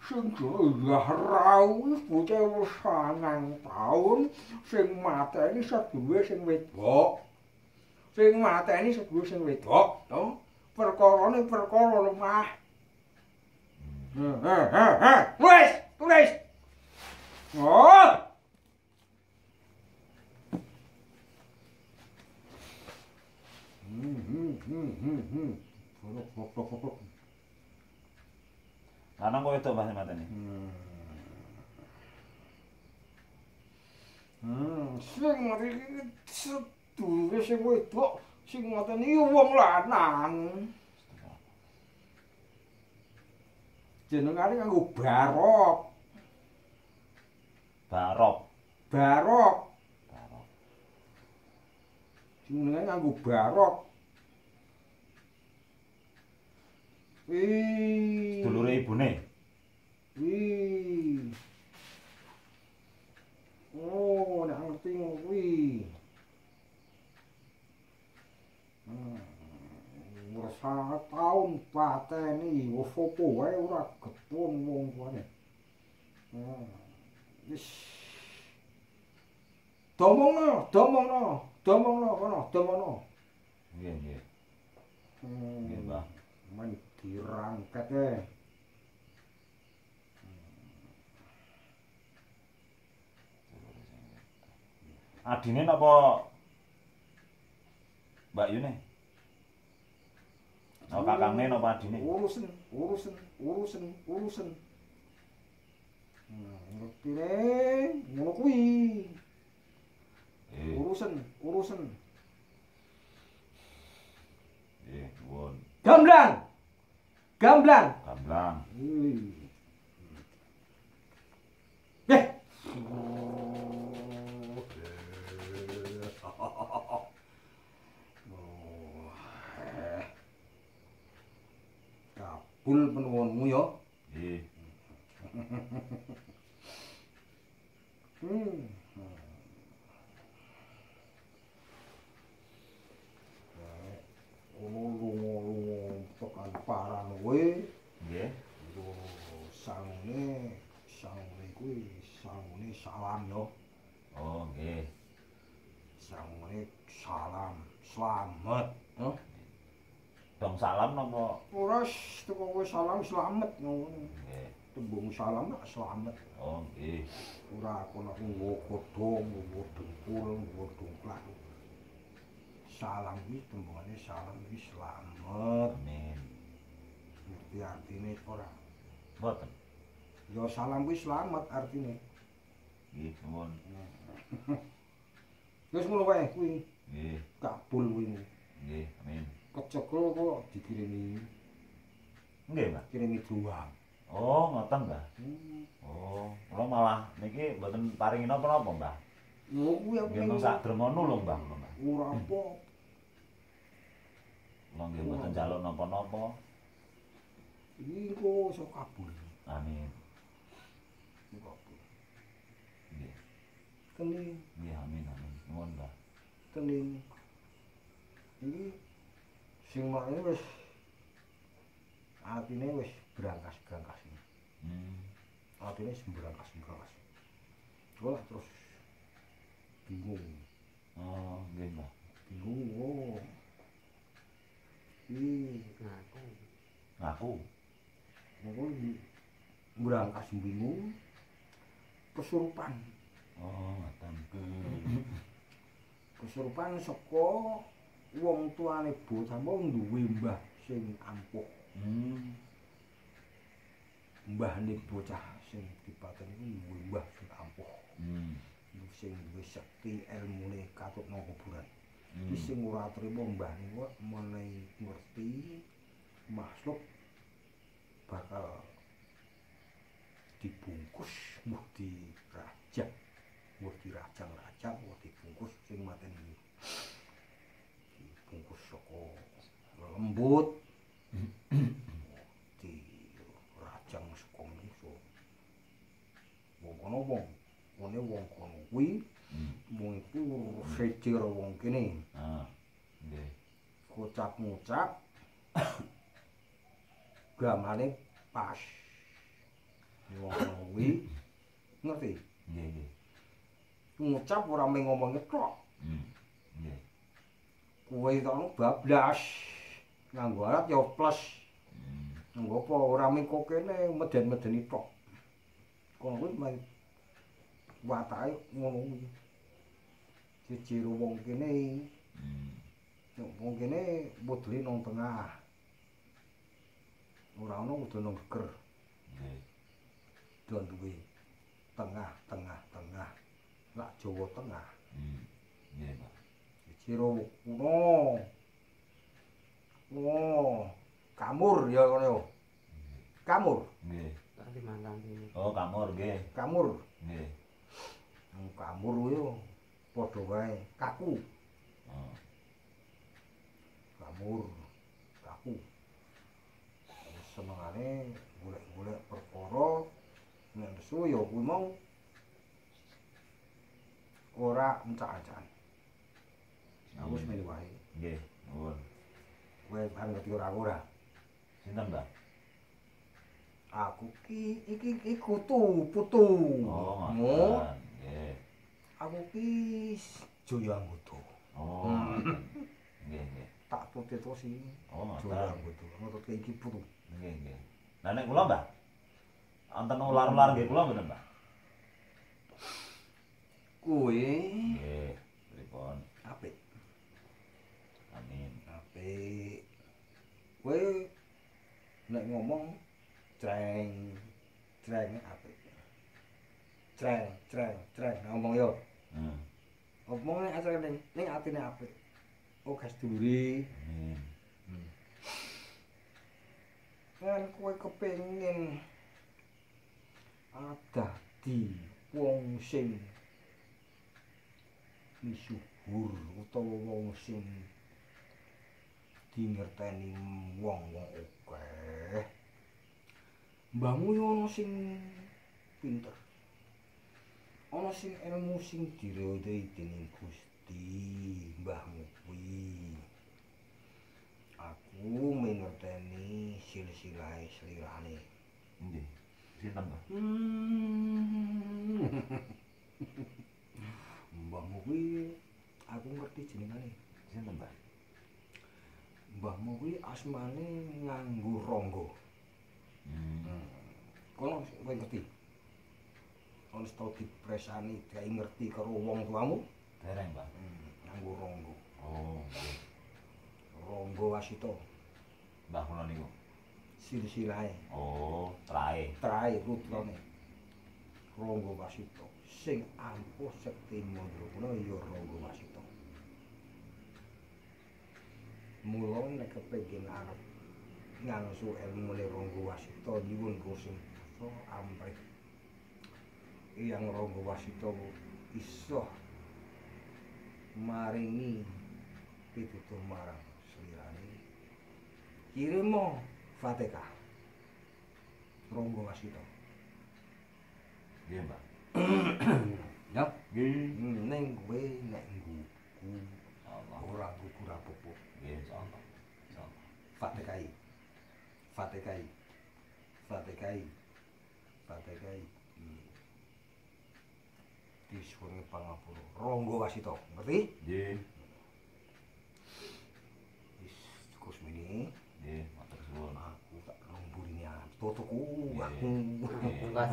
Sing jaya rawuh bocah wis 9 taun sing mateni sedhuwe sing wedok. Sing mateni sedhuwe sing wedok, to. Perkarane perkara lemah. Wis, tulis. Oh. Lanang kowe wedok Mbah mateni. Sing mriki sedhuwe sing wedok sing mateni wong lanang. Jenengane nganggo barok. Barok. Barok. Barok. Jenenge nganggo barok. Dulure ibune. Oh, nek ngerti ngono kuwi. Ora taun pateni, opo wae ora getun wong tuane. Wis. Domongno kono. Nggih, nggih. Nggih, Mbah. Men dirangket e. Adine napa Mbak Yune? Napa kakangne napa adine? Urusen. Ngertine ngono kuwi. Urusen. Nuwun. Gamblang. Kabul penuwunmu ya. Nggih. Lunga-lunga tekan paran kowe. Nggih. Sangune kuwi sangune salam ya. Oh, nggih. Sangune salam, slamet, ya. Dong salam napa? Ora teko kowe salam slamet ngono. Nggih. Tembung salam nak slamet. Oh, nggih. Ora kono nggo godhong, nggo dengkul, nggo dongklak. Salam iki tembungane salam iki slamet. Amin. Ngerti artine ora? Mboten. Ya salam kuwi slamet artine. Nggih, nuwun. Wis ngono wae kuwi. Nggih. Kabul kuwi. Nggih, amin. Kecekel kok dikirimi. Nggih, Mbak. Kirimi doang. Oh, ngoten, Mbah. Oh, kula malah niki mboten paringi napa-napa, Mbah. Lho kuwi aku Nggih, sak dremonu lho, Mbah. Ora apa. Kula nggih mboten njaluk napa-napa. Iki kok iso kabul. Amin. Kabul. Nggih. Kening. Nggih, amin, amin. Nuwun, Mbah. Kening. Iki sing makne wis atine wis brangkas-brangkas. Atine wis brangkas-brangkas. Ora terus bingung. Oh, nggih, Mbah. Bingung. Oh. Ngaku. Ngono brangkas bingung. Kesurupan. Oh, ngoten. Kesurupan saka wong tuane bocah mau duwe mbah sing ampuh. Mbahne bocah sing dipateni kuwi duwe mbah sing ampuh. Sing wis sekti elmune katut nang kuburan. Iki sing ora trima mbahne kok menehi ngerti makhluk bakal dibungkus mbuh dirajang. Mbuh dirajang-rajang, mbuh dibungkus sing mateni. Dibungkus saka lembut. Dirajang saka manusa. Wong kono wong kono kuwi wong iku sejer wong kene. Ah, nggih. Ngucap-ngucap gamane pas. Wong kuwi ngerti? Nggih, nggih. Ngucap ora mung ngomongke tok. Nggih. Kuwe kono bablas. Nganggo alat ya plus. Nganggo apa ora mung kok kene meden-medeni tok. Kono kuwi main watake ngono kuwi. Jejero wong kene. Wong kene modele nang tengah. Ora ono kudu nang geger. Nggih. Don duwe tengah. Lak Jawa Tengah. Nggih, Pak. Jero kuno. Oh, kamur ya kono yo. Kamur. Nggih. Kalimantan ini. Oh, kamur nggih. Kamur. Nggih. Kamur yo padha wae kaku. Oh. Kamur, kaku. Senengane golek-golek perkara nek nesu ya kuwi mau ora encak-encakan. Aku wis melu wae. Nggih, nuwun. Kowe kan ngerti ora? Sinten, Mbak? Aku iki putu. Oh, Mo, ngoten. Nggih. aku ki Jaya Anggota. Oh. Nggih, nggih. Tak tuti terus iki. Oh, Jaya ngoten. Anggota. Ngetutke iki putu. Nggih, nggih. Lah nek kula, Mbak. Wonten ular-ular nggih kula mboten, Mbak? Kowe Nggih, pripun? apik. Amin. Apik. Kowe nek ngomong creng apik. Creng ngomong yo. Ngomong nek asale ning atine apik. Oh, gas dulure. Amin. Kan kowe kepengin dadi wong sing misuhur utawa wong sing dingerteni wong-wong akeh. Mbahmu yo ana sing pinter. Ana sing ilmu sing dirodhi dening Gusti mbahmu kuwi. Aku mengerteni silsilahe slirane. Nggih. Sinten, Mbak? Mbahmu kuwi aku ngerti jenengane. Sinten, Mbak? Mbahmu kuwi asmane nganggo rangga. Kono kowe ngerti? Ono tau dipresani gawe ngerti karo wong tuamu? Dereng, Mbak. Nganggo rangga. Oh, nggih. Rangga wasita. Mbah kula niku. Silsilahe. Oh, trae. Trae rutlane. Rangga wasita. Sing ampuh sekti mandraguna ya rangga wasita. Mula nek kepengin arep ngangsu elmune rangga wasita nyuwun Gusti amrih. Yang rangga wasita iso maringi pitutur marang slirane. Kirimo Fatihah. Rangga wasita. Nggih, Mbak. Ya, Nggih. ning kowe nek nggugu Allah. ora nggugu rapopo. Nggih, insyaallah. Insyaallah. Fatihah. Disuwun pangapura. Rangga wasita, ngerti? Nggih. Wis cukup mini. Nggih, matur suwun. Aku tak nomburi tutuku. Nggih. Aku. Nggih.